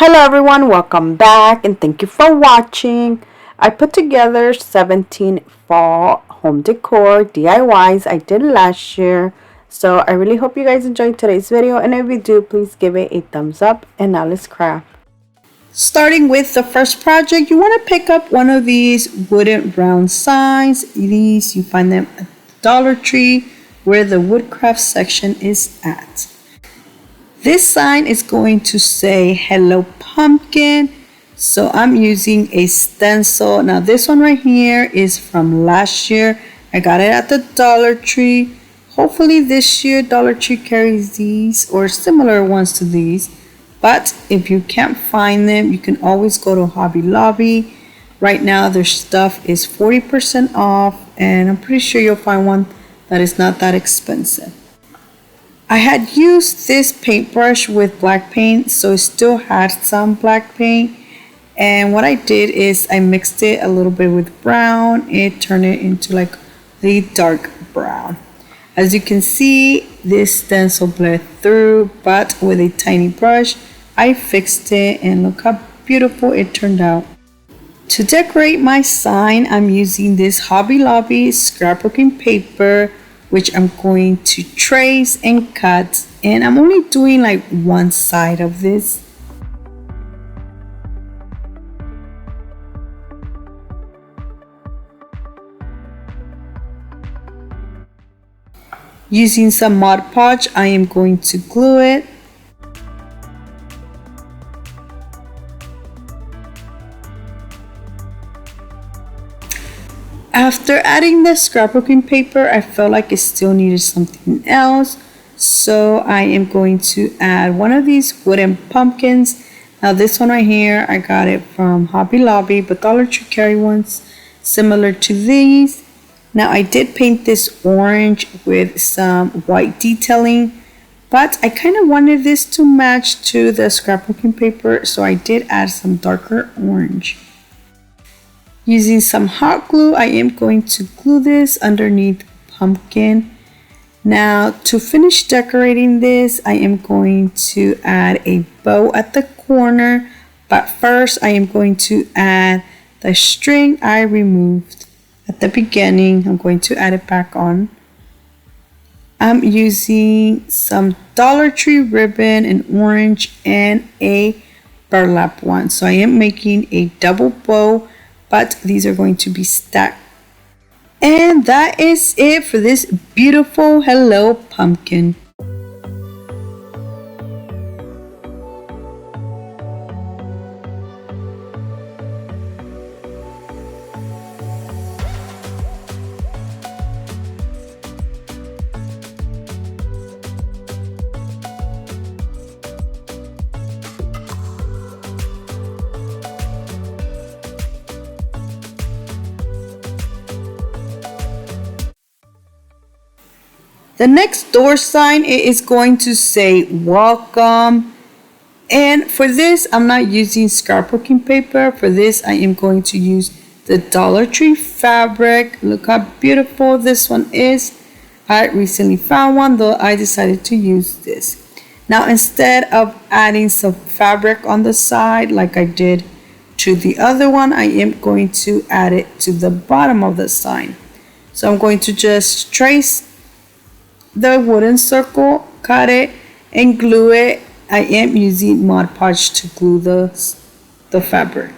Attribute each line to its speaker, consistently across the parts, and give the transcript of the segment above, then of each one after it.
Speaker 1: Hello everyone, welcome back and thank you for watching. I put together 17 fall home decor DIYs I did last year. So I really hope you guys enjoyed today's video, and if you do, please give it a thumbs up, and now let's craft. Starting with the first project, you want to pick up one of these wooden round signs. These, you find them at Dollar Tree where the woodcraft section is at. This sign is going to say hello pumpkin, so I'm using a stencil. Now this one right here is from last year. I got it at the Dollar Tree. Hopefully this year Dollar Tree carries these or similar ones to these, but if you can't find them, you can always go to Hobby Lobby. Right now their stuff is 40% off, and I'm pretty sure you'll find one that is not that expensive. I had used this paintbrush with black paint, so it still had some black paint, and what I did is I mixed it a little bit with brown. It turned it into like the dark brown. As you can see, this stencil bled through, but with a tiny brush I fixed it, and look how beautiful it turned out. To decorate my sign, I'm using this Hobby Lobby scrapbooking paper, which I'm going to trace and cut, and I'm only doing like one side of this. Using some Mod Podge, I am going to glue it. After adding the scrapbooking paper, I felt like it still needed something else, so I am going to add one of these wooden pumpkins. Now this one right here, I got it from Hobby Lobby, but Dollar Tree carry ones similar to these. Now I did paint this orange with some white detailing, but I kind of wanted this to match to the scrapbooking paper, so I did add some darker orange. Using some hot glue, I am going to glue this underneath the pumpkin. Now to finish decorating this, I am going to add a bow at the corner, but first I am going to add the string I removed at the beginning. I'm going to add it back on. I'm using some Dollar Tree ribbon in orange and a burlap one, so I am making a double bow, but these are going to be stacked. And that is it for this beautiful hello pumpkin. The next door sign, it is going to say welcome, and for this I'm not using scrapbooking paper. For this I am going to use the Dollar Tree fabric. Look how beautiful this one is. I recently found one, though I decided to use this. Now instead of adding some fabric on the side like I did to the other one, I am going to add it to the bottom of the sign. So I'm going to just trace the wooden circle, cut it, and glue it. I am using Mod Podge to glue the fabric.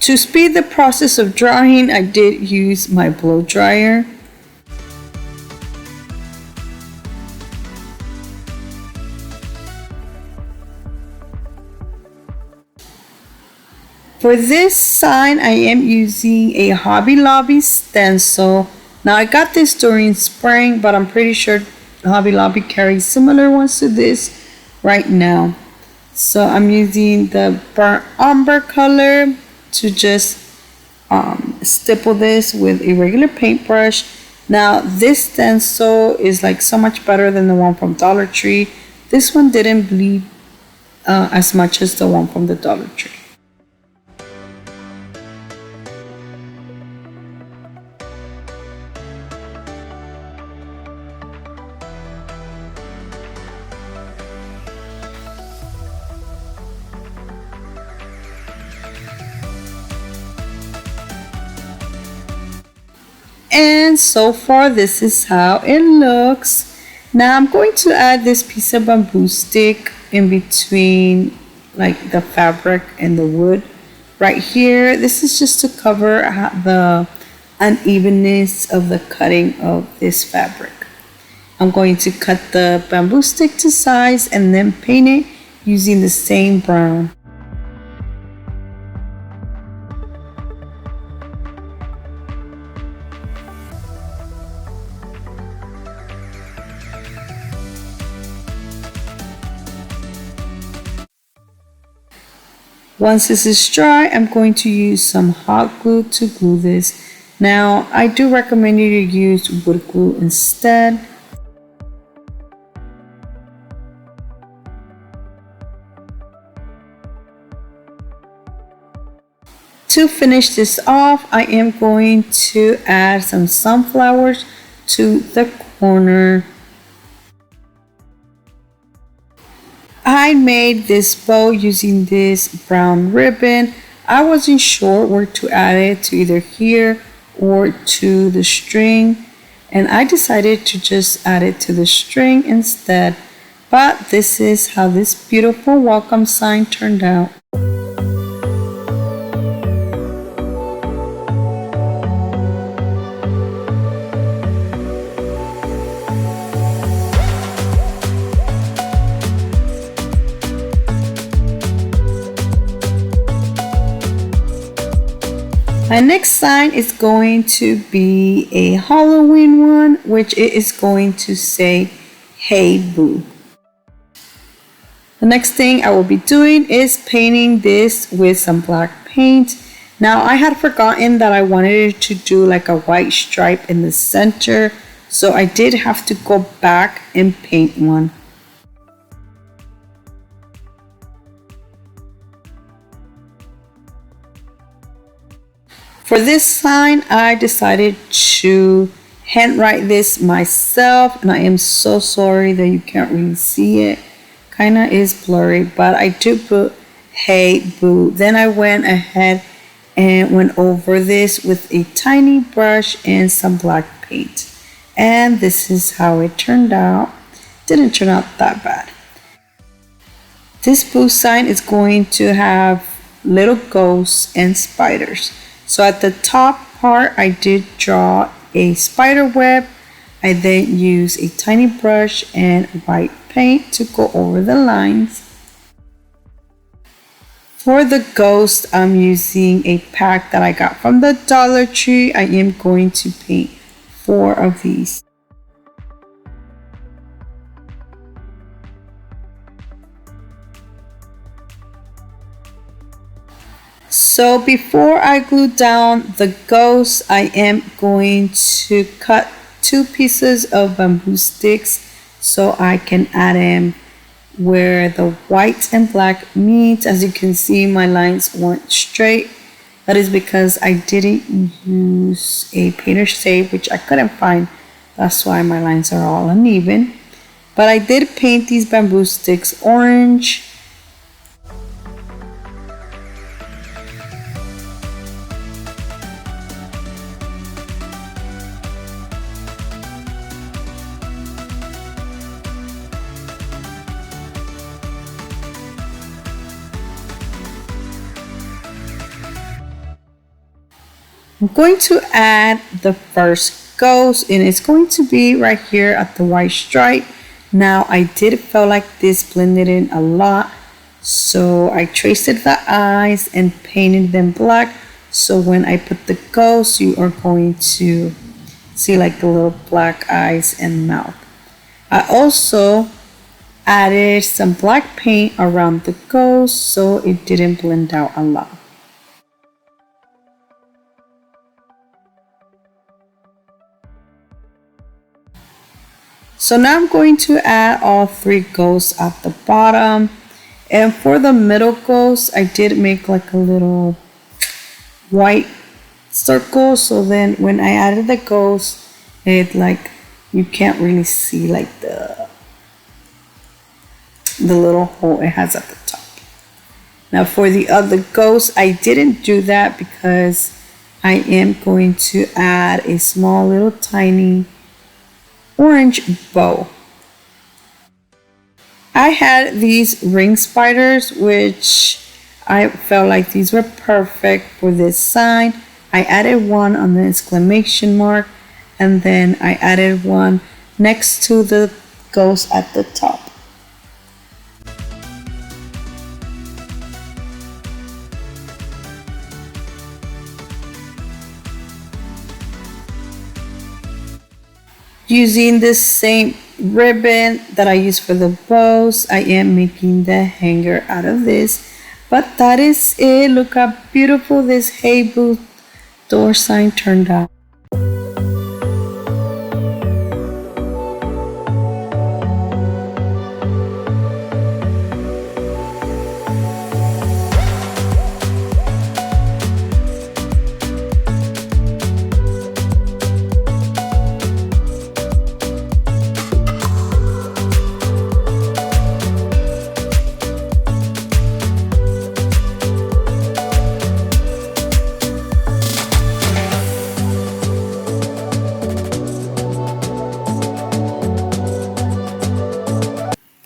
Speaker 1: To speed the process of drying, I did use my blow dryer. For this sign, I am using a Hobby Lobby stencil. Now I got this during spring, but I'm pretty sure Hobby Lobby carries similar ones to this right now. So I'm using the burnt umber color to just stipple this with a regular paintbrush. Now this stencil is like so much better than the one from Dollar Tree. This one didn't bleed as much as the one from the Dollar Tree. And so far this is how it looks. Now I'm going to add this piece of bamboo stick in between like the fabric and the wood right here. This is just to cover the unevenness of the cutting of this fabric. I'm going to cut the bamboo stick to size and then paint it using the same brown. Once this is dry, I'm going to use some hot glue to glue this. Now, I do recommend you to use wood glue instead. To finish this off, I am going to add some sunflowers to the corner. I made this bow using this brown ribbon. I wasn't sure where to add it, to either here or to the string, and I decided to just add it to the string instead. But this is how this beautiful welcome sign turned out. My next sign is going to be a Halloween one, which it is going to say, "Hey Boo." The next thing I will be doing is painting this with some black paint. Now I had forgotten that I wanted to do like a white stripe in the center, so I did have to go back and paint one. For this sign, I decided to handwrite this myself, and I am so sorry that you can't really see it. Kinda is blurry, but I do put "Hey Boo." Then I went ahead and went over this with a tiny brush and some black paint. And this is how it turned out. Didn't turn out that bad. This boo sign is going to have little ghosts and spiders. So at the top part, I did draw a spider web. I then used a tiny brush and white paint to go over the lines. For the ghost, I'm using a pack that I got from the Dollar Tree. I am going to paint 4 of these. So before I glue down the ghost, I am going to cut 2 pieces of bamboo sticks so I can add them where the white and black meet. As you can see, my lines weren't straight. That is because I didn't use a painter's tape, which I couldn't find. That's why my lines are all uneven. But I did paint these bamboo sticks orange. I'm going to add the first ghost, and it's going to be right here at the white stripe. Now I did feel like this blended in a lot, so I traced the eyes and painted them black. So when I put the ghost, you are going to see like the little black eyes and mouth. I also added some black paint around the ghost so it didn't blend out a lot. So now I'm going to add all three ghosts at the bottom. And for the middle ghost, I did make like a little white circle. So then when I added the ghost, it like, you can't really see like the little hole it has at the top. Now for the other ghost, I didn't do that because I am going to add a small little tiny orange bow. I had these ring spiders, which I felt like these were perfect for this sign. I added one on the exclamation mark, and then I added one next to the ghost at the top. Using this same ribbon that I use for the bows, I am making the hanger out of this. But that is it. Look how beautiful this Hey Boo door sign turned out.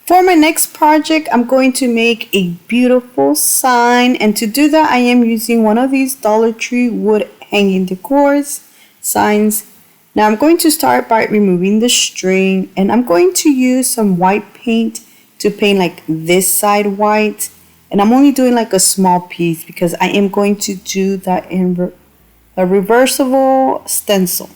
Speaker 1: For my next project, I'm going to make a beautiful sign, and to do that I am using one of these Dollar Tree wood hanging decors signs. Now I'm going to start by removing the string, and I'm going to use some white paint to paint like this side white, and I'm only doing like a small piece because I am going to do that in a reversible stencil.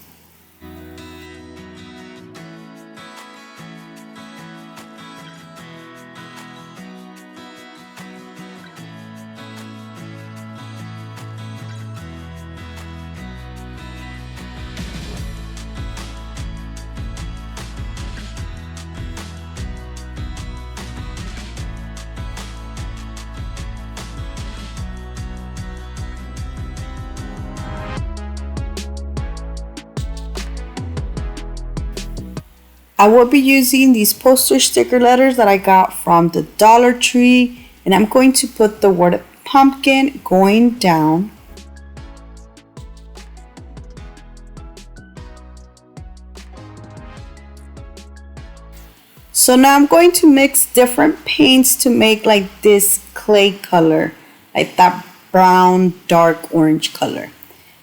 Speaker 1: I will be using these poster sticker letters that I got from the Dollar Tree, and I'm going to put the word pumpkin going down. So now I'm going to mix different paints to make like this clay color, like that brown dark orange color.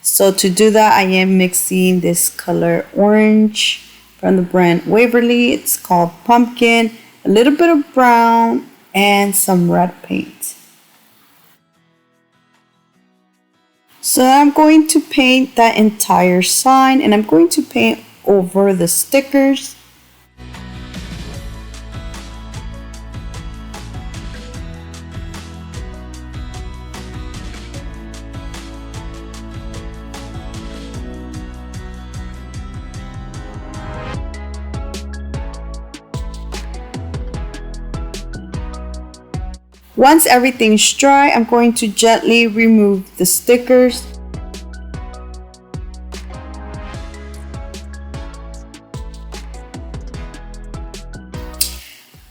Speaker 1: So to do that, I am mixing this color orange from the brand Waverly. It's called Pumpkin, a little bit of brown, and some red paint. So I'm going to paint that entire sign, and I'm going to paint over the stickers. Once everything's dry, I'm going to gently remove the stickers.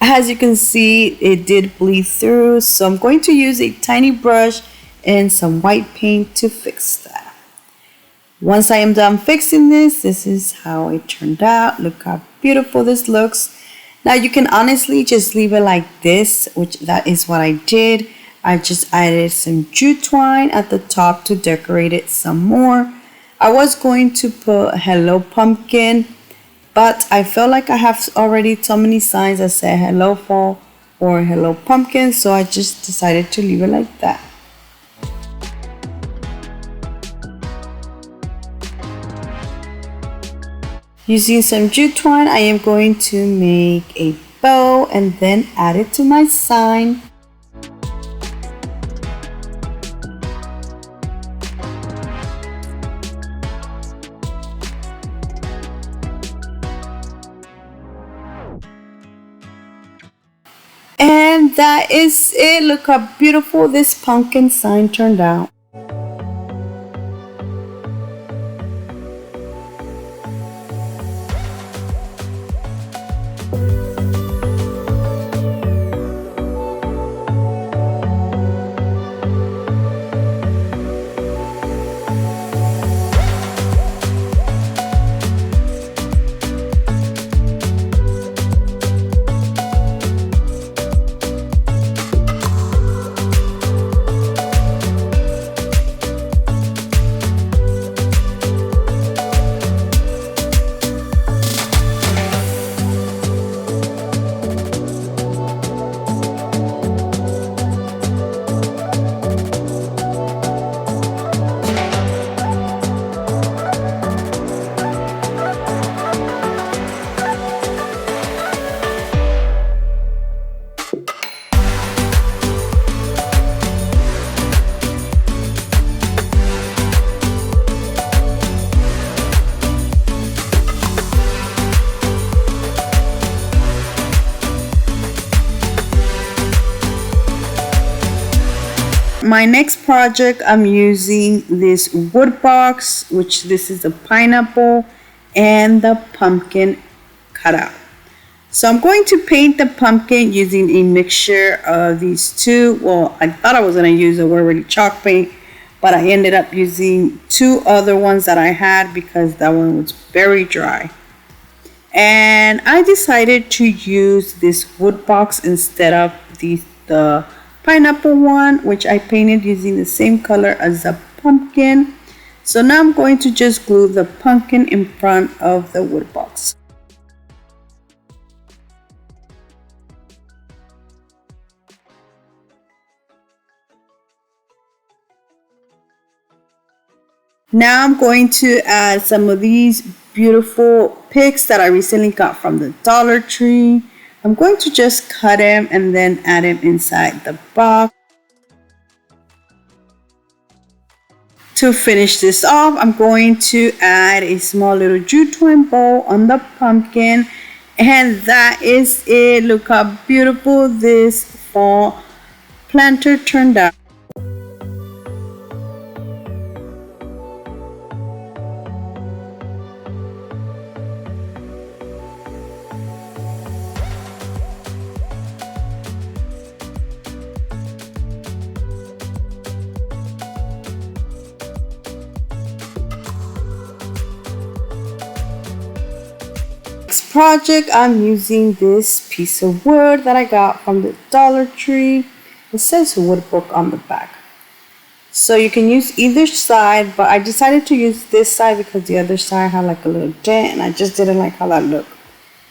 Speaker 1: As you can see, it did bleed through, so I'm going to use a tiny brush and some white paint to fix that. Once I am done fixing this, this is how it turned out. Look how beautiful this looks. Now you can honestly just leave it like this, which that is what I did. I just added some jute twine at the top to decorate it some more. I was going to put Hello Pumpkin, but I felt like I have already so many signs that say Hello Fall or Hello Pumpkin, so I just decided to leave it like that. Using some jute twine, I am going to make a bow and then add it to my sign. that is it. Look how beautiful this pumpkin sign turned out. My next project, I'm using this wood box, which this is a pineapple and the pumpkin cutout. So I'm going to paint the pumpkin using a mixture of these two. Well, I thought I was going to use a Waverly chalk paint, but I ended up using two other ones that I had because that one was very dry. And I decided to use this wood box instead of the pineapple one, which I painted using the same color as the pumpkin. So now I'm going to just glue the pumpkin in front of the wood box. Now I'm going to add some of these beautiful picks that I recently got from the Dollar Tree. I'm going to just cut them and then add them inside the box. To finish this off, I'm going to add a small little jute twine bow on the pumpkin. And that is it. Look how beautiful this fall planter turned out. Project, I'm using this piece of wood that I got from the Dollar Tree. It says wood book on the back, so you can use either side, but I decided to use this side because the other side had like a little dent and I just didn't like how that looked.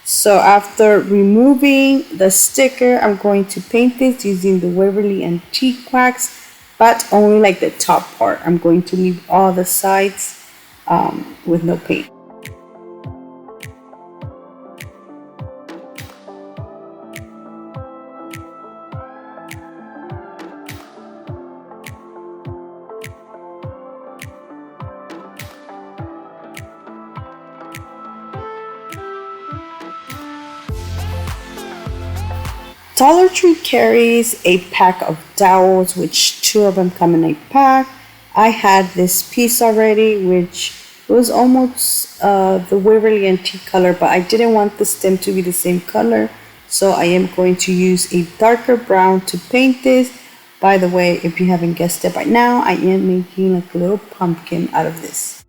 Speaker 1: So after removing the sticker, I'm going to paint this using the Waverly Antique Wax, but only like the top part. I'm going to leave all the sides with no paint. Dollar Tree carries a pack of dowels, which two of them come in a pack. I had this piece already, which was almost the Waverly Antique color, but I didn't want the stem to be the same color, so I am going to use a darker brown to paint this. By the way, if you haven't guessed it by now, I am making like a little pumpkin out of this.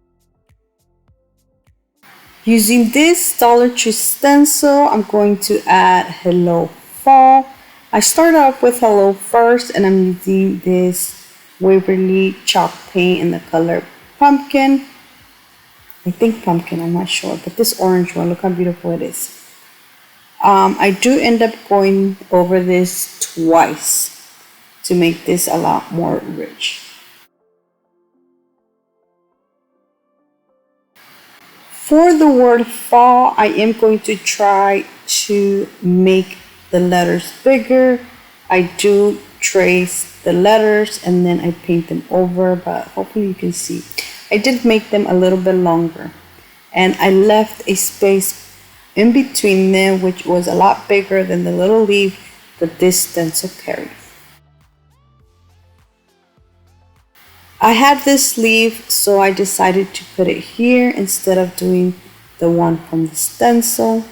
Speaker 1: Using this Dollar Tree stencil, I'm going to add Hello Fall. I start off with Hello first, and I'm using this Waverly chalk paint in the color Pumpkin. I think Pumpkin, I'm not sure, but this orange one, look how beautiful it is. I do end up going over this twice to make this a lot more rich. For the word fall, I am going to try to make the letters bigger. I do trace the letters and then I paint them over, but hopefully you can see. I did make them a little bit longer, and I left a space in between them, which was a lot bigger than the little leaf that this stencil carries. I had this sleeve, so I decided to put it here instead of doing the one from the stencil.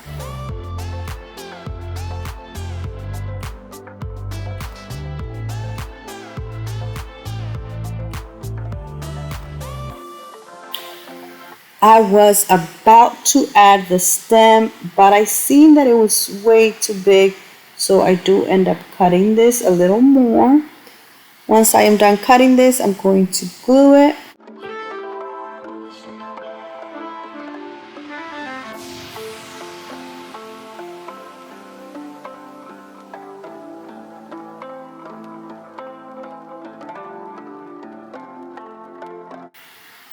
Speaker 1: I was about to add the stem, but I seen that it was way too big, so I do end up cutting this a little more. Once I am done cutting this, I'm going to glue it.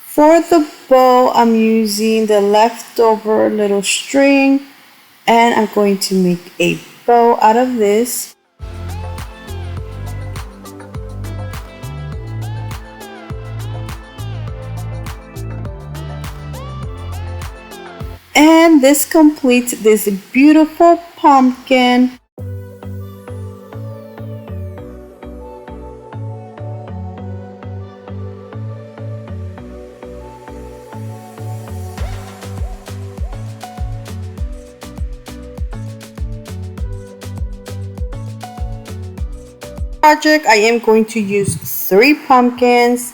Speaker 1: For the bow, I'm using the leftover little string, and I'm going to make a bow out of this. And this completes this beautiful pumpkin. Project, I am going to use 3 pumpkins,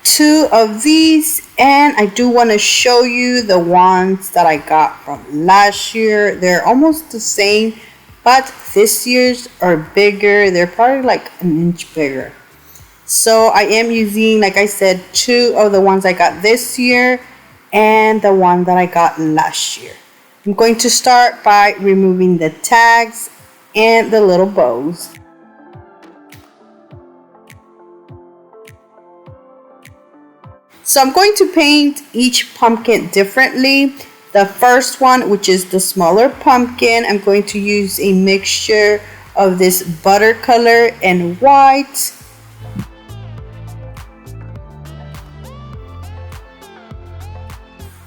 Speaker 1: 2 of these, and I do want to show you the ones that I got from last year. They're almost the same, but this year's are bigger. They're probably like an inch bigger. So I am using, like I said, 2 of the ones I got this year and the one that I got last year. I'm going to start by removing the tags and the little bows. So I'm going to paint each pumpkin differently. The first one, which is the smaller pumpkin, I'm going to use a mixture of this butter color and white.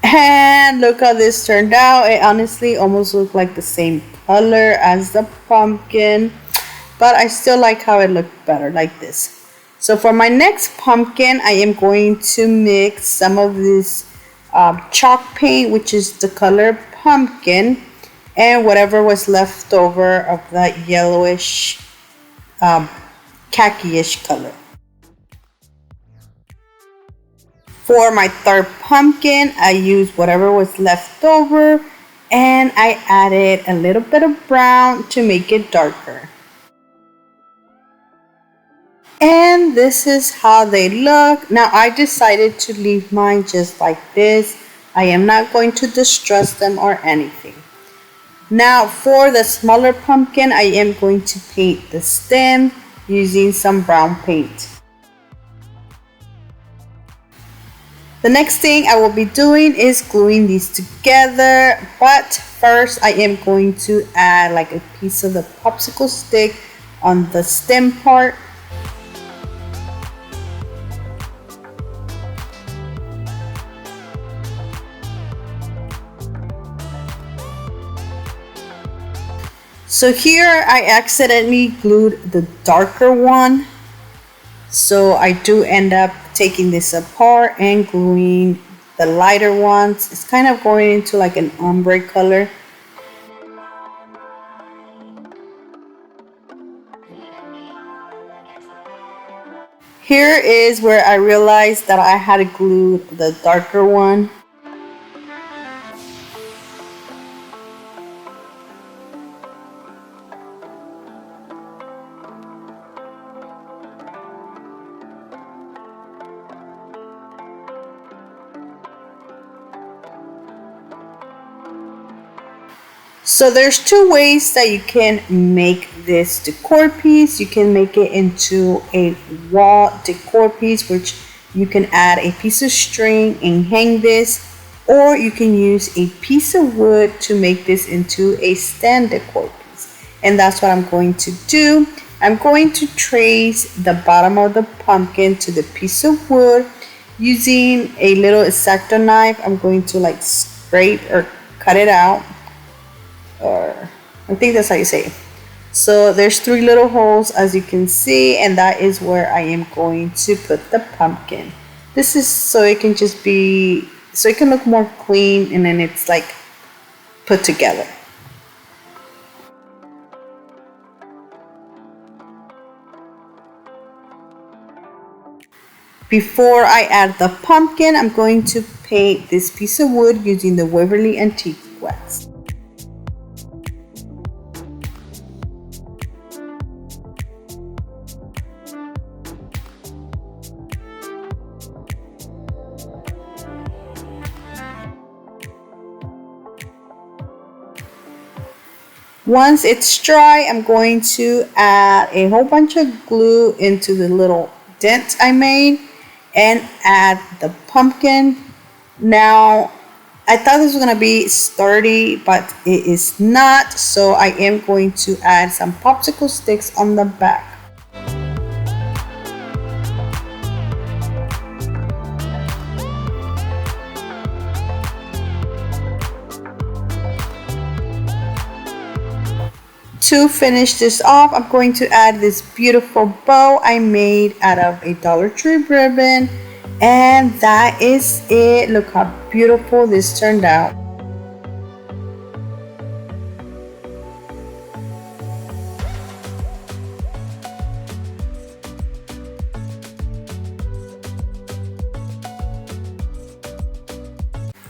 Speaker 1: And look how this turned out. It honestly almost looked like the same color as the pumpkin, but I still like how it looked better like this. So for my next pumpkin, I am going to mix some of this chalk paint, which is the color pumpkin, and whatever was left over of that yellowish, khaki-ish color. For my third pumpkin, I used whatever was left over, and I added a little bit of brown to make it darker. And this is how they look. Now I decided to leave mine just like this. I am not going to distress them or anything. Now for the smaller pumpkin, I am going to paint the stem using some brown paint. The next thing I will be doing is gluing these together, but first I am going to add like a piece of the popsicle stick on the stem part. So here I accidentally glued the darker one, so I do end up taking this apart and gluing the lighter ones. It's kind of going into like an ombre color. Here is where I realized that I had to glue the darker one. So there's 2 ways that you can make this decor piece. You can make it into a wall decor piece, which you can add a piece of string and hang this, or you can use a piece of wood to make this into a stand decor piece. And that's what I'm going to do. I'm going to trace the bottom of the pumpkin to the piece of wood using a little X-Acto knife. I'm going to like scrape or cut it out, or I think that's how you say it. So there's 3 little holes as you can see, and that is where I am going to put the pumpkin. This is so it can just be, so it can look more clean and then it's like put together. Before I add the pumpkin, I'm going to paint this piece of wood using the Waverly Antique Wax. Once it's dry, I'm going to add a whole bunch of glue into the little dent I made and add the pumpkin. Now, I thought this was going to be sturdy, but it is not, so I am going to add some popsicle sticks on the back. To finish this off, I'm going to add this beautiful bow I made out of a Dollar Tree ribbon, and that is it. Look how beautiful this turned out.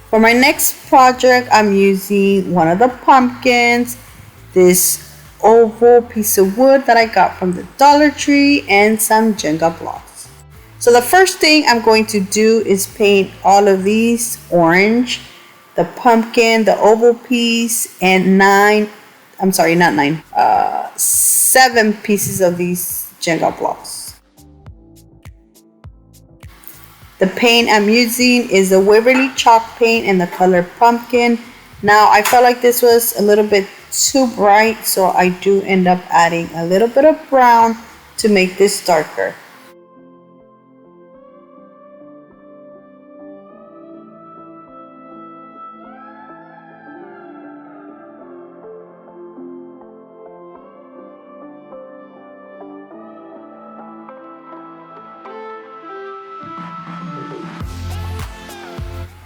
Speaker 1: For my next project, I'm using one of the pumpkins, this oval piece of wood that I got from the Dollar Tree, and some Jenga blocks. So the first thing I'm going to do is paint all of these orange, the pumpkin, the oval piece, and 7 pieces of these Jenga blocks. The paint I'm using is the Waverly chalk paint in the color pumpkin. Now I felt like this was a little bit too bright, so I do end up adding a little bit of brown to make this darker.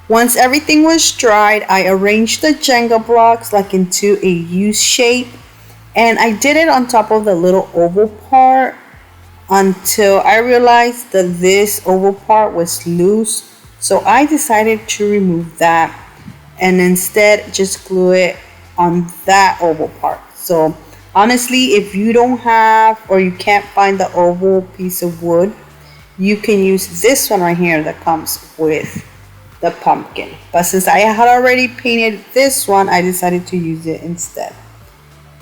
Speaker 1: Once everything was dried, I arranged the Jenga blocks like into a U shape, and I did it on top of the little oval part until I realized that this oval part was loose. So I decided to remove that and instead just glue it on that oval part. So honestly, if you don't have or you can't find the oval piece of wood, you can use this one right here that comes with the pumpkin. But since I had already painted this one, I decided to use it instead.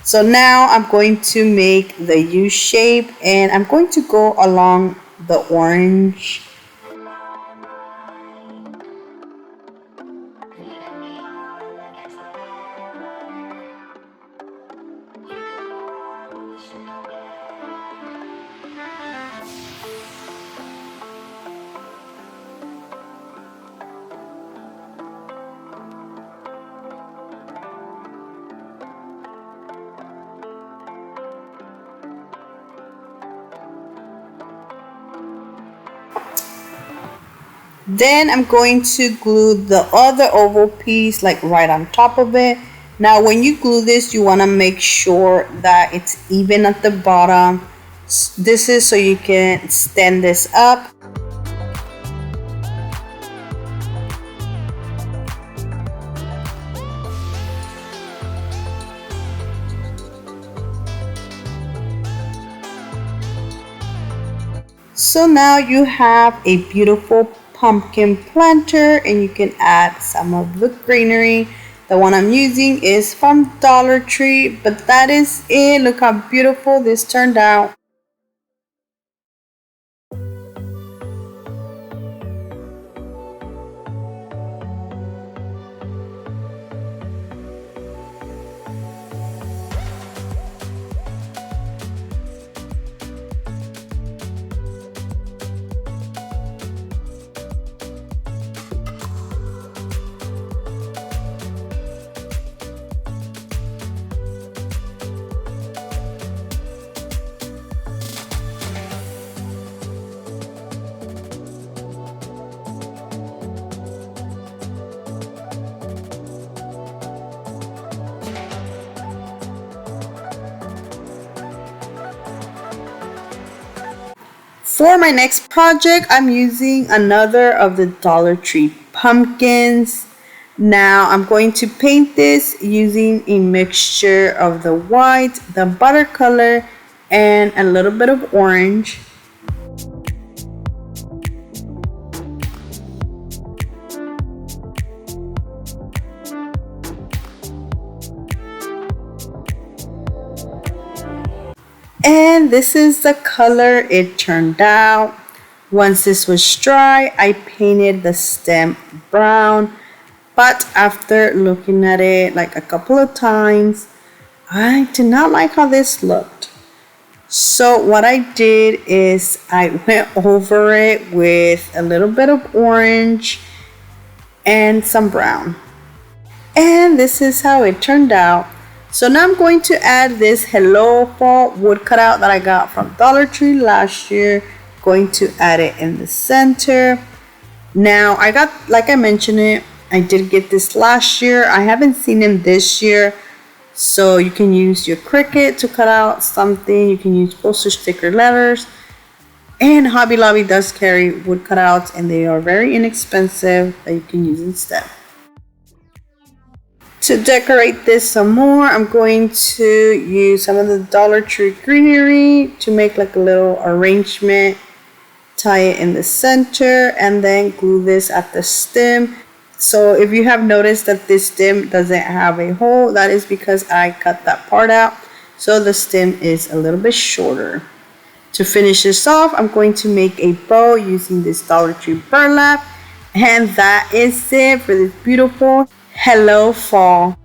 Speaker 1: So now I'm going to make the U shape, and I'm going to go along the orange. Then I'm going to glue the other oval piece like right on top of it. Now when you glue this, you want to make sure that it's even at the bottom. This is so you can stand this up. So now you have a beautiful pumpkin planter, and you can add some of the greenery. The one I'm using is from Dollar Tree, but that is it. Look how beautiful this turned out. For my next project, I'm using another of the Dollar Tree pumpkins. Now I'm going to paint this using a mixture of the white, the butter color, and a little bit of orange. And this is the color it turned out. Once this was dry, I painted the stem brown. But after looking at it like a couple of times, I did not like how this looked. So what I did is I went over it with a little bit of orange and some brown. And this is how it turned out. So now I'm going to add this Hello Fall wood cutout that I got from Dollar Tree last year. Going to add it in the center. Now I got, like I mentioned it, I did get this last year. I haven't seen him this year. So you can use your Cricut to cut out something. You can use poster sticker letters. And Hobby Lobby does carry wood cutouts and they are very inexpensive that you can use instead. To decorate this some more, I'm going to use some of the Dollar Tree greenery to make like a little arrangement, tie it in the center, and then glue this at the stem. So if you have noticed that this stem doesn't have a hole, that is because I cut that part out. So the stem is a little bit shorter. To finish this off, I'm going to make a bow using this Dollar Tree burlap. And that is it for this beautiful Hello Fall.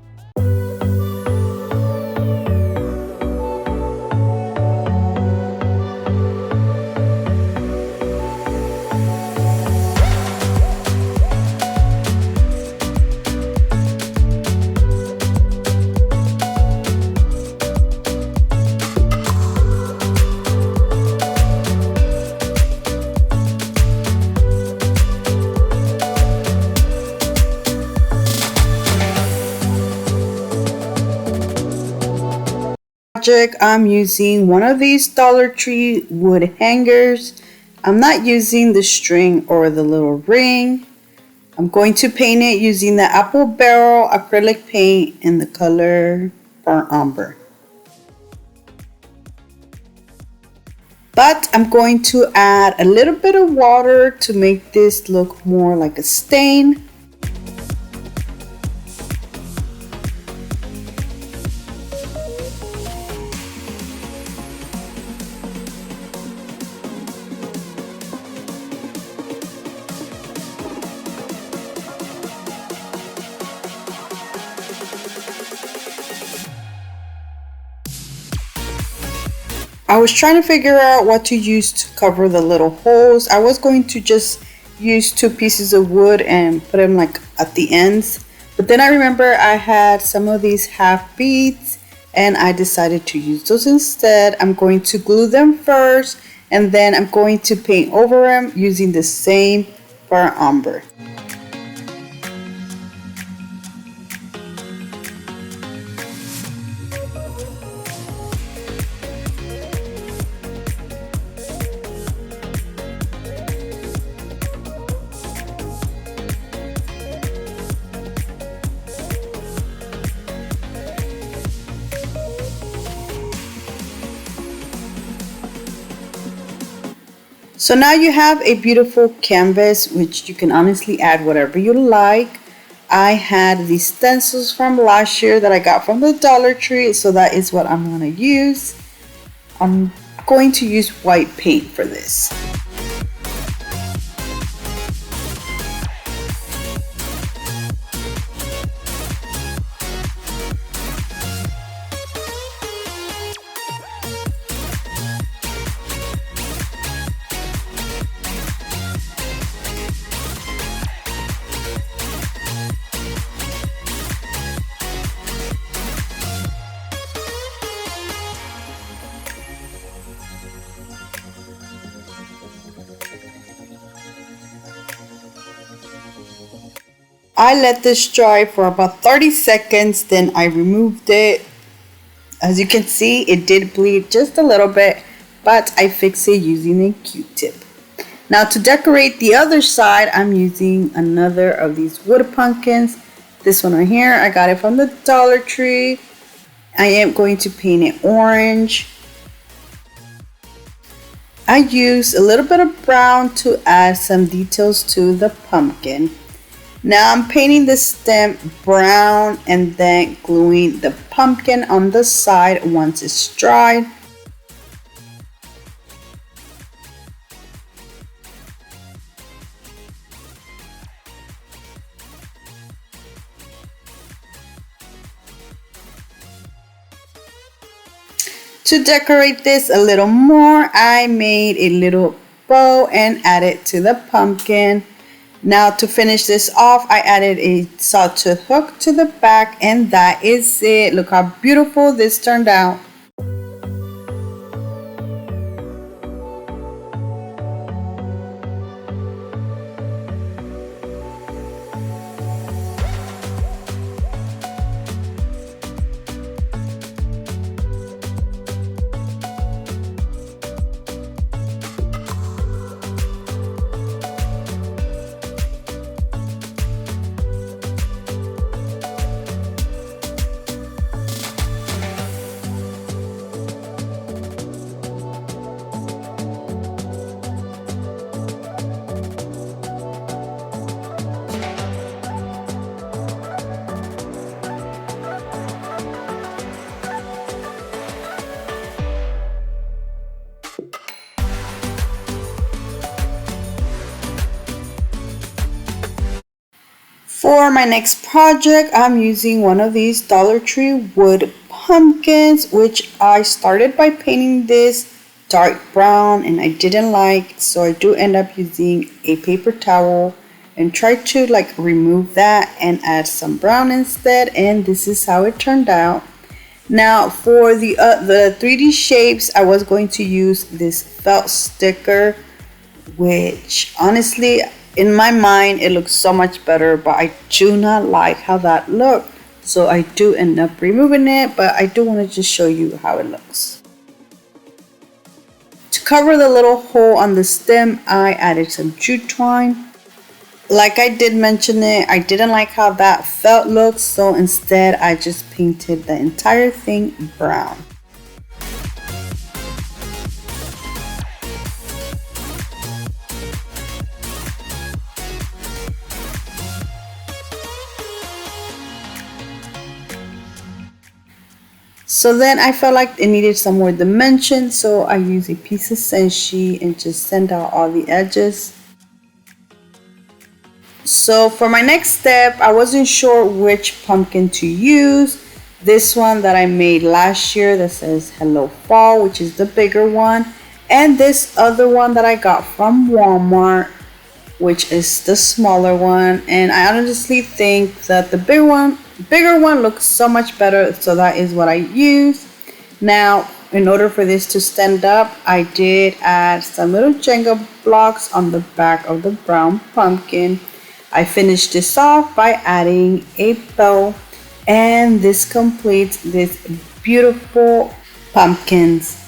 Speaker 1: I'm using one of these Dollar Tree wood hangers. I'm not using the string or the little ring. I'm going to paint it using the apple barrel acrylic paint in the color burnt umber. But I'm going to add a little bit of water to make this look more like a stain. I was trying to figure out what to use to cover the little holes. I was going to just use 2 pieces of wood and put them like at the ends. But then I remember I had some of these half beads and I decided to use those instead. I'm going to glue them first and then I'm going to paint over them using the same burnt umber. So now you have a beautiful canvas, which you can honestly add whatever you like. I had these stencils from last year that I got from the Dollar Tree, so that is what I'm going to use. I'm going to use white paint for this. I let this dry for about 30 seconds, then I removed it. As you can see, it did bleed just a little bit, but I fix it using a Q-tip. Now to decorate the other side, I'm using another of these wood pumpkins. This one right here, I got it from the Dollar Tree. I am going to paint it orange. I use a little bit of brown to add some details to the pumpkin. Now I'm painting the stem brown and then gluing the pumpkin on the side once it's dried. To decorate this a little more, I made a little bow and added to the pumpkin. Now to finish this off, I added a sawtooth hook to the back, and that is it. Look how beautiful this turned out. For my next project, I'm using one of these Dollar Tree wood pumpkins, which I started by painting this dark brown and I didn't like, so I do end up using a paper towel and try to like remove that and add some brown instead, and this is how it turned out. Now for the 3D shapes, I was going to use this felt sticker, which honestly in my mind it looks so much better, but I do not like how that looked, so I do end up removing it, but I do want to just show you how it looks. To cover the little hole on the stem, I added some jute twine. Like I did mention it, I didn't like how that felt looked, so instead I just painted the entire thing brown. So then I felt like it needed some more dimension, so I used a piece of senshi and just sand out all the edges. So for my next step, I wasn't sure which pumpkin to use. This one that I made last year that says Hello Fall, which is the bigger one, and this other one that I got from Walmart, which is the smaller one. And I honestly think that the bigger one looks so much better, so that is what I use. Now in order for this to stand up, I did add some little Jenga blocks on the back of the brown pumpkin. I finished this off by adding a bow, and this completes this beautiful pumpkins.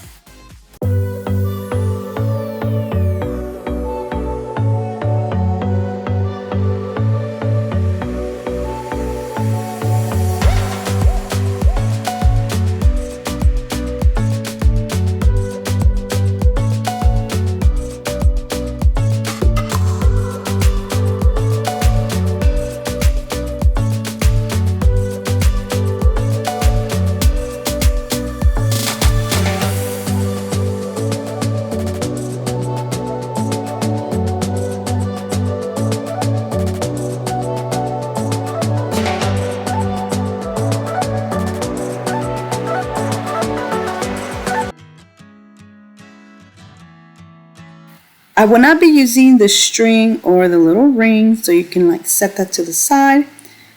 Speaker 1: I will not be using the string or the little ring, so you can like set that to the side.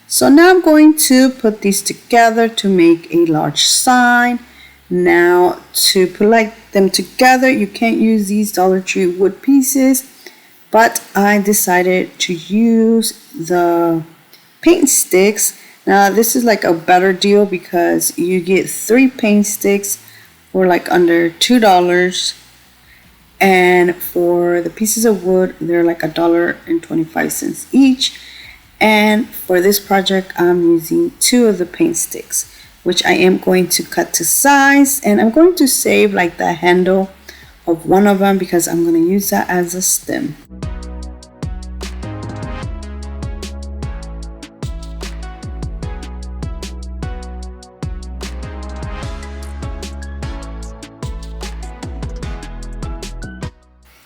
Speaker 1: So now I'm going to put these together to make a large sign. Now to put like them together, you can't use these Dollar Tree wood pieces, but I decided to use the paint sticks. Now this is like a better deal because you get 3 paint sticks for like under $2. And for the pieces of wood, they're like $1.25 each. And for this project, I'm using 2 of the paint sticks, which I am going to cut to size, and I'm going to save like the handle of one of them because I'm going to use that as a stem.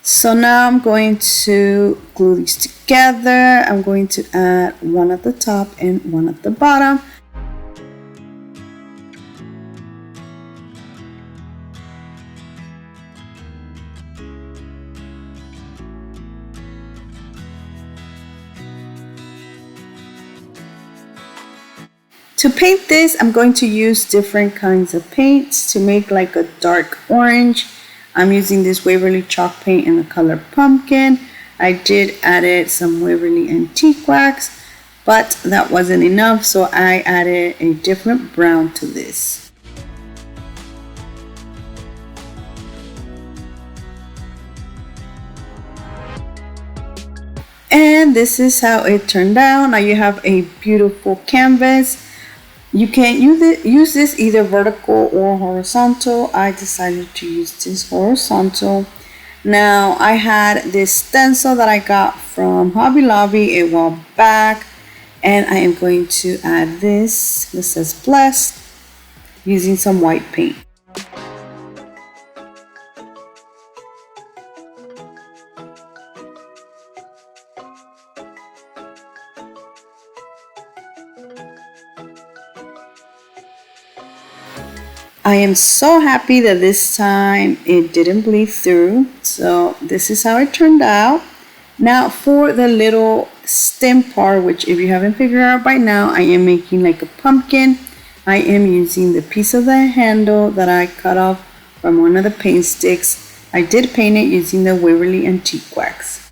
Speaker 1: So now I'm going to glue these together. I'm going to add one at the top and one at the bottom. To paint this, I'm going to use different kinds of paints to make like a dark orange. I'm using this Waverly chalk paint in the color pumpkin. I did added some Waverly antique wax, but that wasn't enough, so I added a different brown to this. And this is how it turned out. Now you have a beautiful canvas. You can use this either vertical or horizontal. I decided to use this horizontal. Now I had this stencil that I got from Hobby Lobby a while back, and I am going to add this. This says blessed, using some white paint. I am so happy that this time it didn't bleed through. So this is how it turned out. Now for the little stem part, which if you haven't figured out by now, I am making like a pumpkin. I am using the piece of the handle that I cut off from one of the paint sticks. I did paint it using the Waverly antique wax.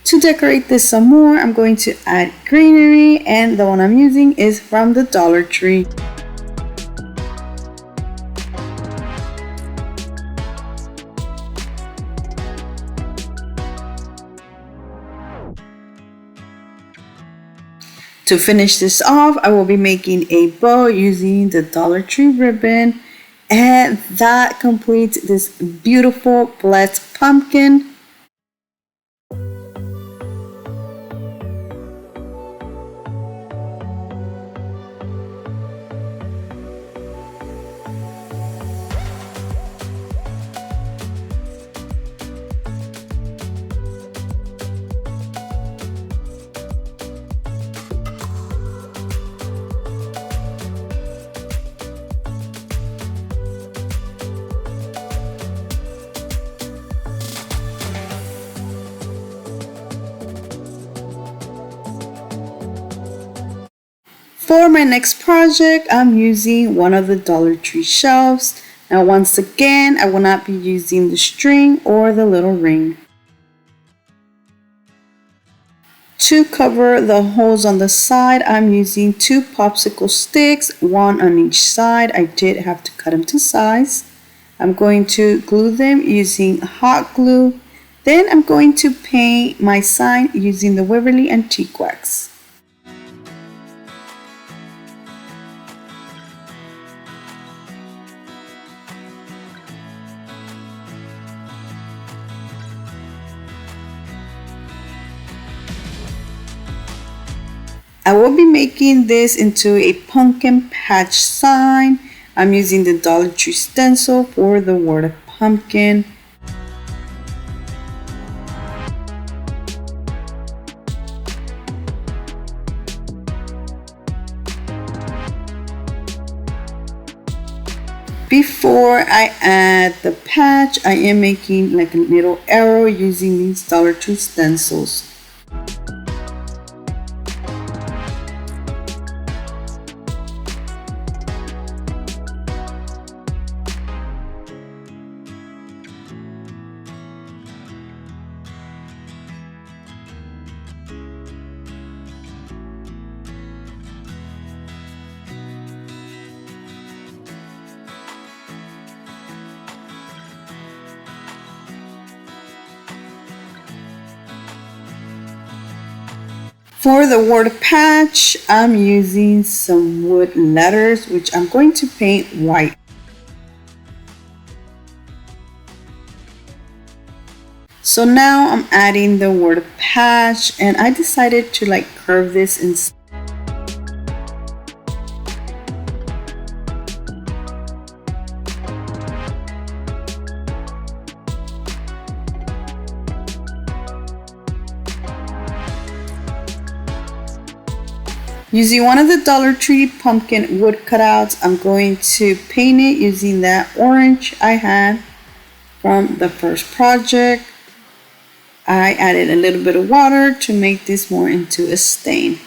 Speaker 1: To decorate this some more, I'm going to add greenery, and the one I'm using is from the Dollar Tree. To finish this off, I will be making a bow using the Dollar Tree ribbon, and that completes this beautiful blessed pumpkin. For my next project, I'm using one of the Dollar Tree shelves. Now once again, I will not be using the string or the little ring. To cover the holes on the side, I'm using 2 popsicle sticks, one on each side. I did have to cut them to size. I'm going to glue them using hot glue. Then I'm going to paint my sign using the Waverly antique wax. I will be making this into a pumpkin patch sign. I'm using the Dollar Tree stencil for the word pumpkin. Before I add the patch, I am making like a little arrow using these Dollar Tree stencils. For the word patch, I'm using some wood letters, which I'm going to paint white. So now I'm adding the word patch, and I decided to like curve this in. Using one of the Dollar Tree pumpkin wood cutouts, I'm going to paint it using that orange I had from the first project. I added a little bit of water to make this more into a stain.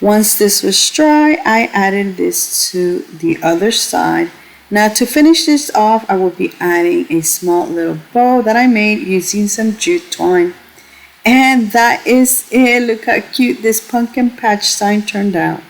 Speaker 1: Once this was dry, I added this to the other side. Now to finish this off, I will be adding a small little bow that I made using some jute twine. And that is it. Look how cute this pumpkin patch sign turned out.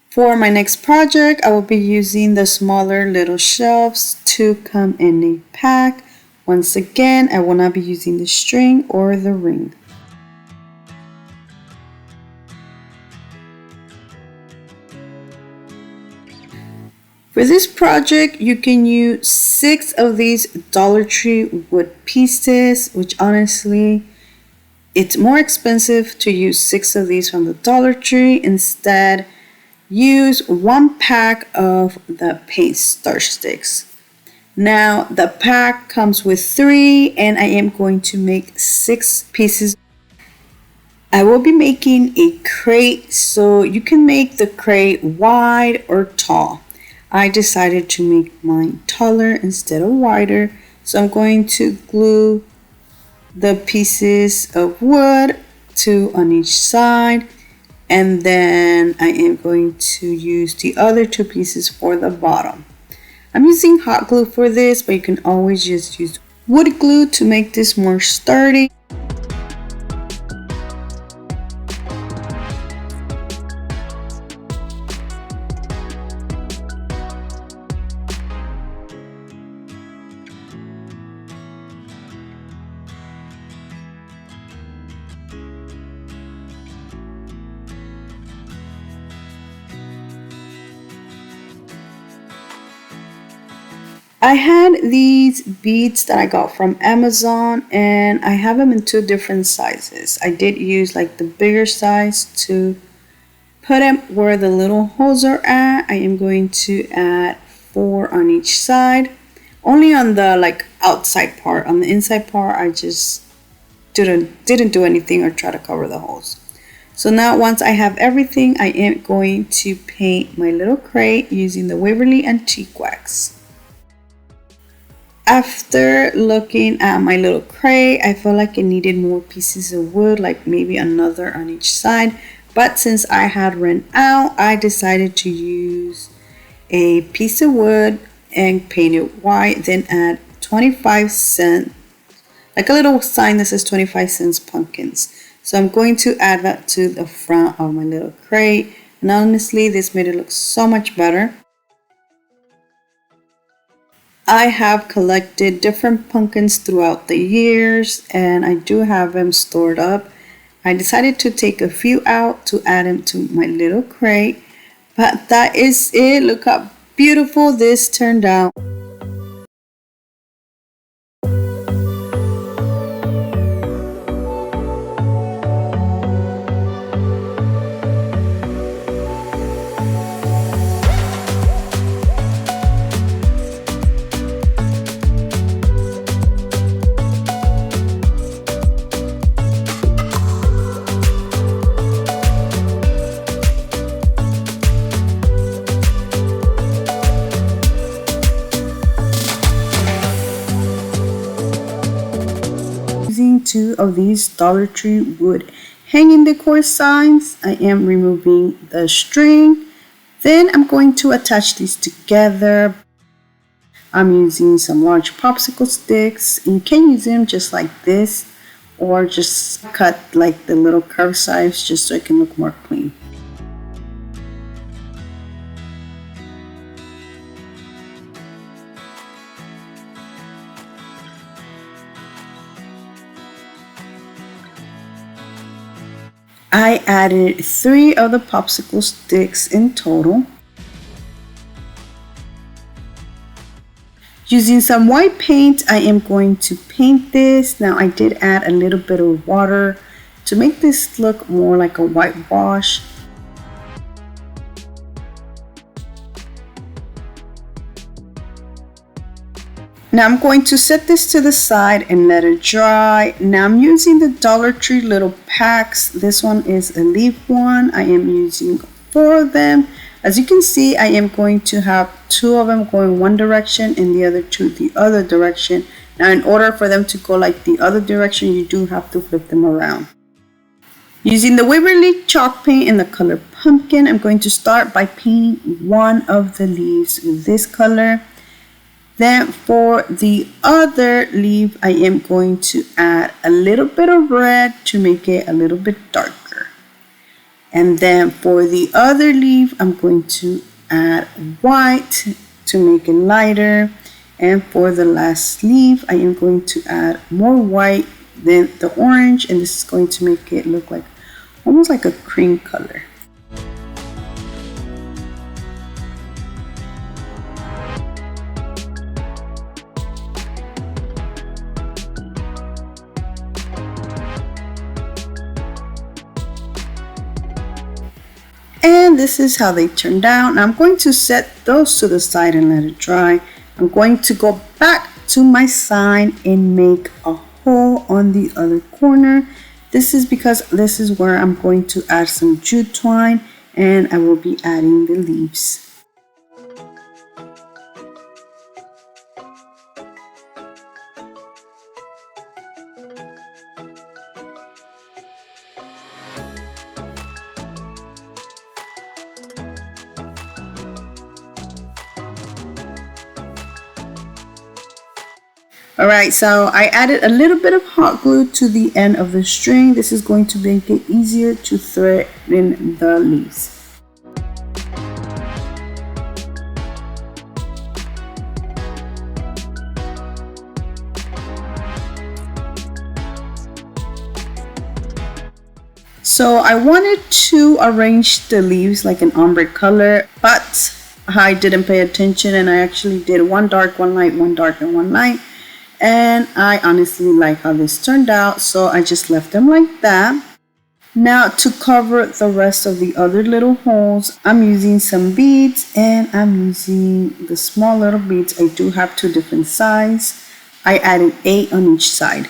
Speaker 1: For my next project, I will be using the smaller little shelves to come in a pack. Once again, I will not be using the string or the ring. For this project, you can use 6 of these Dollar Tree wood pieces, which honestly, it's more expensive to use 6 of these from the Dollar Tree. Instead, use 1 pack of the paint starch sticks. Now the pack comes with 3 and I am going to make 6 pieces. I will be making a crate, so you can make the crate wide or tall. I decided to make mine taller instead of wider, so I'm going to glue the pieces of wood 2 on each side. And then I am going to use the other 2 pieces for the bottom. I'm using hot glue for this, but you can always just use wood glue to make this more sturdy. I had these beads that I got from Amazon and I have them in 2 different sizes. I did use like the bigger size to put them where the little holes are at. I am going to add 4 on each side. Only on the like outside part. On the inside part, I just didn't do anything or try to cover the holes. So now once I have everything, I am going to paint my little crate using the Waverly Antique Wax. After looking at my little crate, I felt like it needed more pieces of wood, like maybe another on each side. But since I had run out, I decided to use a piece of wood and paint it white, then add 25 cents, like a little sign that says 25 cents pumpkins. So I'm going to add that to the front of my little crate. And honestly, this made it look so much better. I have collected different pumpkins throughout the years and I do have them stored up. I decided to take a few out to add them to my little crate. But that is it. Look how beautiful this turned out. Using 2 of these Dollar Tree wood hanging decor signs, I am removing the string. Then I'm going to attach these together. I'm using some large popsicle sticks. You can use them just like this, or just cut like the little curved sides just so it can look more clean. I added 3 of the popsicle sticks in total. Using some white paint, I am going to paint this. Now I did add a little bit of water to make this look more like a whitewash. Now I'm going to set this to the side and let it dry. Now I'm using the Dollar Tree little packs. This one is a leaf one. I am using 4 of them. As you can see, I am going to have 2 of them going one direction and the other 2 the other direction. Now in order for them to go like the other direction, you do have to flip them around. Using the Waverly chalk paint in the color pumpkin, I'm going to start by painting one of the leaves with this color. Then for the other leaf, I am going to add a little bit of red to make it a little bit darker. And then for the other leaf, I'm going to add white to make it lighter. And for the last leaf, I am going to add more white than the orange. And this is going to make it look like almost like a cream color. And this is how they turned out. Now I'm going to set those to the side and let it dry. I'm going to go back to my sign and make a hole on the other corner. This is because this is where I'm going to add some jute twine and I will be adding the leaves. Alright, so I added a little bit of hot glue to the end of the string. This is going to make it easier to thread in the leaves. So I wanted to arrange the leaves like an ombre color, but I didn't pay attention and I actually did one dark, one light, one dark, and one light. And I honestly like how this turned out, so I just left them like that. Now to cover the rest of the other little holes, I'm using some beads and I'm using the small little beads. I do have 2 different sizes. I added 8 on each side.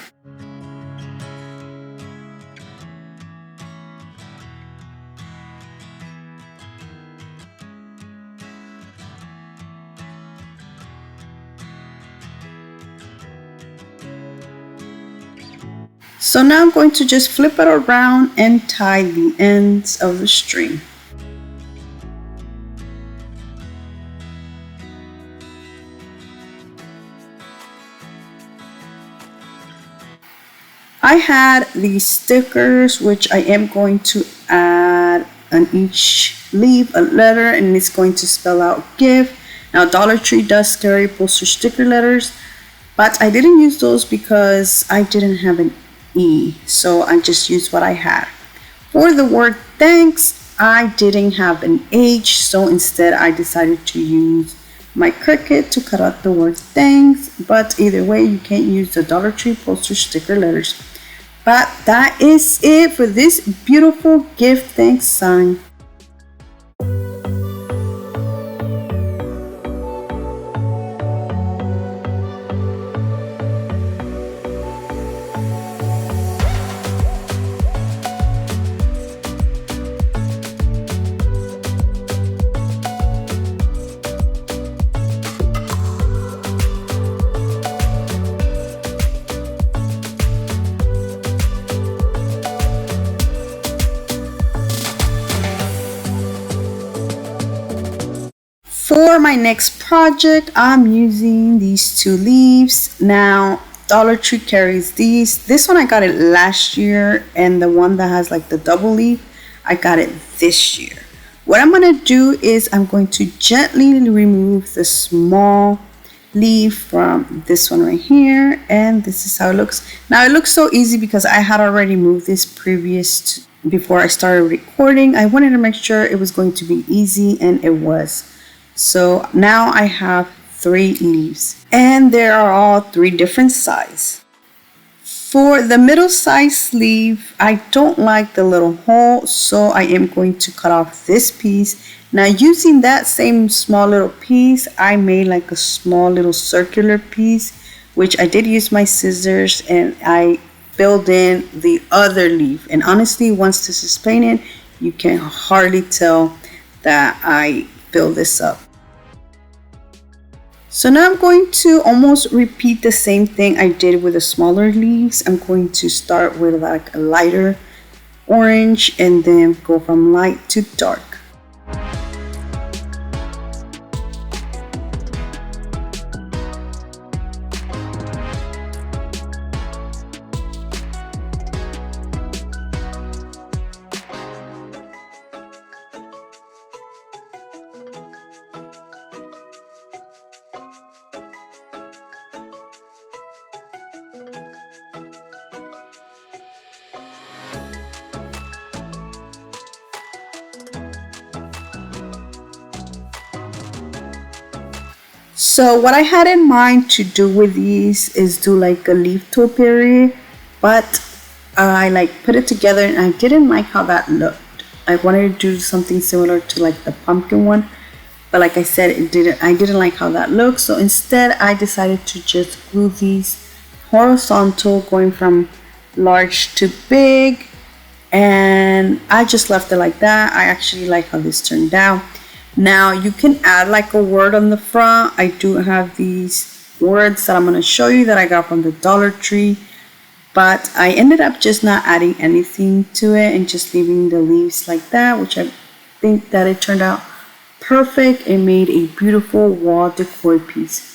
Speaker 1: So now I'm going to just flip it around and tie the ends of the string. I had these stickers which I am going to add on each leaf a letter and it's going to spell out gift. Now Dollar Tree does carry postage sticker letters, but I didn't use those because I didn't have an E, so I just used what I had. For the word thanks, I didn't have an H, so instead I decided to use my Cricut to cut out the word thanks. But either way, you can't use the Dollar Tree postage sticker letters. But that is it for this beautiful gift thanks sign. For my next project, I'm using these two leaves. Now, Dollar Tree carries these. This one I got it last year, and the one that has like the double leaf, I got it this year. What I'm going to do is I'm going to gently remove the small leaf from this one right here, and this is how it looks. Now it looks so easy because I had already moved this before I started recording. I wanted to make sure it was going to be easy, and it was. So now I have 3 leaves, and they are all 3 different sizes. For the middle size sleeve, I don't like the little hole, so I am going to cut off this piece. Now using that same small little piece, I made like a small little circular piece, which I did use my scissors, and I filled in the other leaf. And honestly, once this is painted, you can hardly tell that I filled this up. So now I'm going to almost repeat the same thing I did with the smaller leaves. I'm going to start with like a lighter orange and then go from light to dark. So what I had in mind to do with these is do like a leaf topiary, but I like put it together and I didn't like how that looked. I wanted to do something similar to like the pumpkin one, but like I said, I didn't like how that looked. So instead I decided to just glue these horizontal, going from large to big, and I just left it like that. I actually like how this turned out. Now you can add like a word on the front. I do have these words that I'm going to show you that I got from the Dollar Tree, but I ended up just not adding anything to it and just leaving the leaves like that, which I think that it turned out perfect. It made a beautiful wall decor piece.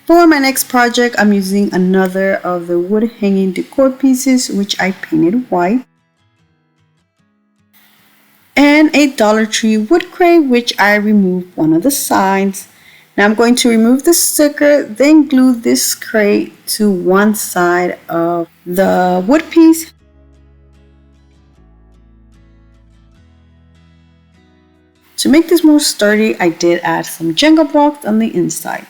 Speaker 1: For my next project, I'm using another of the wood hanging decor pieces, which I painted white, and a Dollar Tree wood crate, which I removed one of the sides. Now I'm going to remove the sticker, then glue this crate to one side of the wood piece. To make this more sturdy, I did add some Jenga blocks on the inside.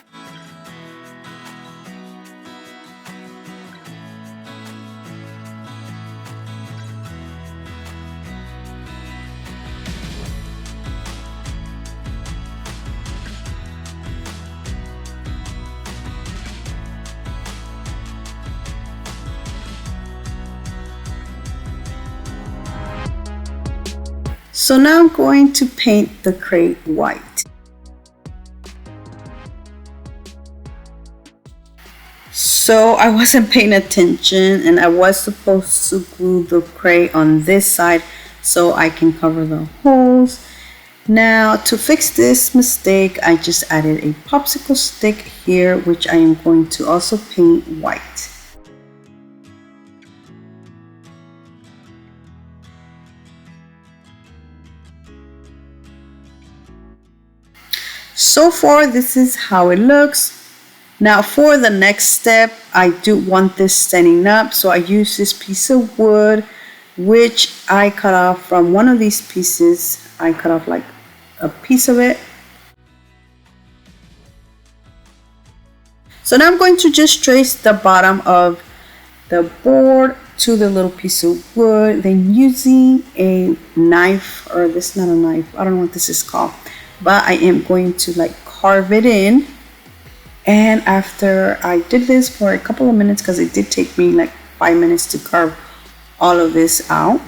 Speaker 1: So now I'm going to paint the crate white. So I wasn't paying attention, and I was supposed to glue the crate on this side so I can cover the holes. Now to fix this mistake, I just added a popsicle stick here, which I am going to also paint white. So far, this is how it looks. Now for the next step, I do want this standing up, so I use this piece of wood, which I cut off from one of these pieces. I cut off like a piece of it. So now I'm going to just trace the bottom of the board to the little piece of wood, then using a knife, or this is not a knife, I don't know what this is called, but I am going to like carve it in. And after I did this for a couple of minutes, because it did take me like 5 minutes to carve all of this out,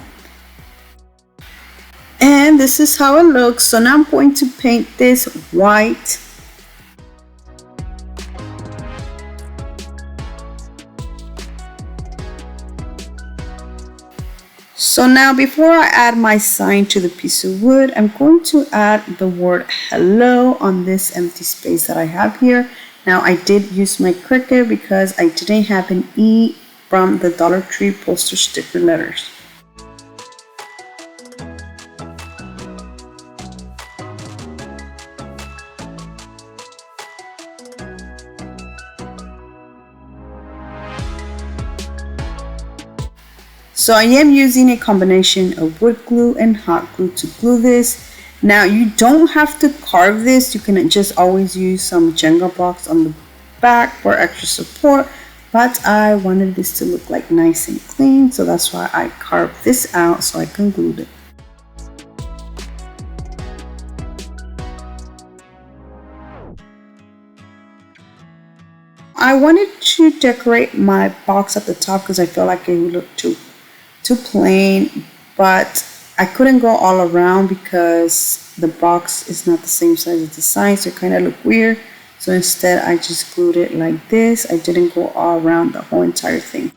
Speaker 1: and this is how it looks. So now I'm going to paint this white. So now before I add my sign to the piece of wood, I'm going to add the word hello on this empty space that I have here. Now I did use my Cricut because I didn't have an E from the Dollar Tree poster sticker letters. So I am using a combination of wood glue and hot glue to glue this. Now you don't have to carve this, you can just always use some Jenga blocks on the back for extra support, but I wanted this to look like nice and clean, so that's why I carved this out so I can glue it. I wanted to decorate my box at the top because I felt like it would look too plain, but I couldn't go all around because the box is not the same size as the sign, so it kind of looked weird. So instead I just glued it like this. I didn't go all around the whole entire thing.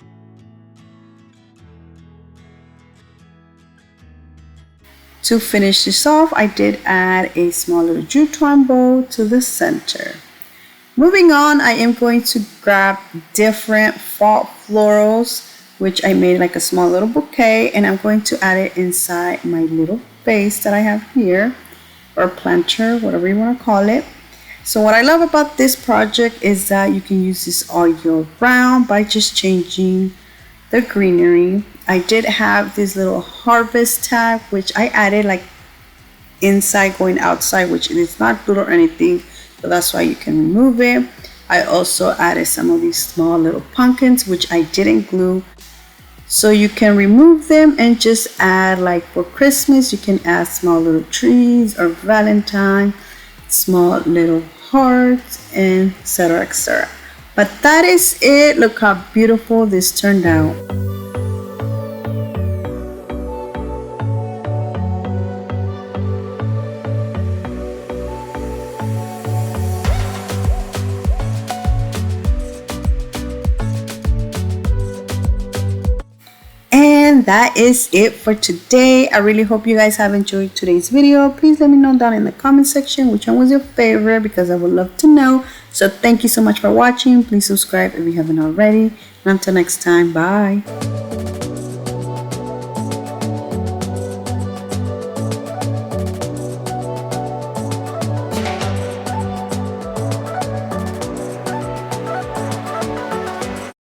Speaker 1: To finish this off, I did add a small little jute twine bow to the center. Moving on, I am going to grab different fall florals, which I made like a small little bouquet, and I'm going to add it inside my little vase that I have here, or planter, whatever you want to call it. So what I love about this project is that you can use this all year round by just changing the greenery. I did have this little harvest tag, which I added like inside going outside, which is not glued or anything, so that's why you can remove it. I also added some of these small little pumpkins, which I didn't glue, so you can remove them and just add, like for Christmas you can add small little trees, or Valentine, small little hearts, and etc, etc. But that is it. Look how beautiful this turned out. And that is it for today. I really hope you guys have enjoyed today's video. Please let me know down in the comment section which one was your favorite, because I would love to know. So thank you so much for watching. Please subscribe if you haven't already. And until next time, bye.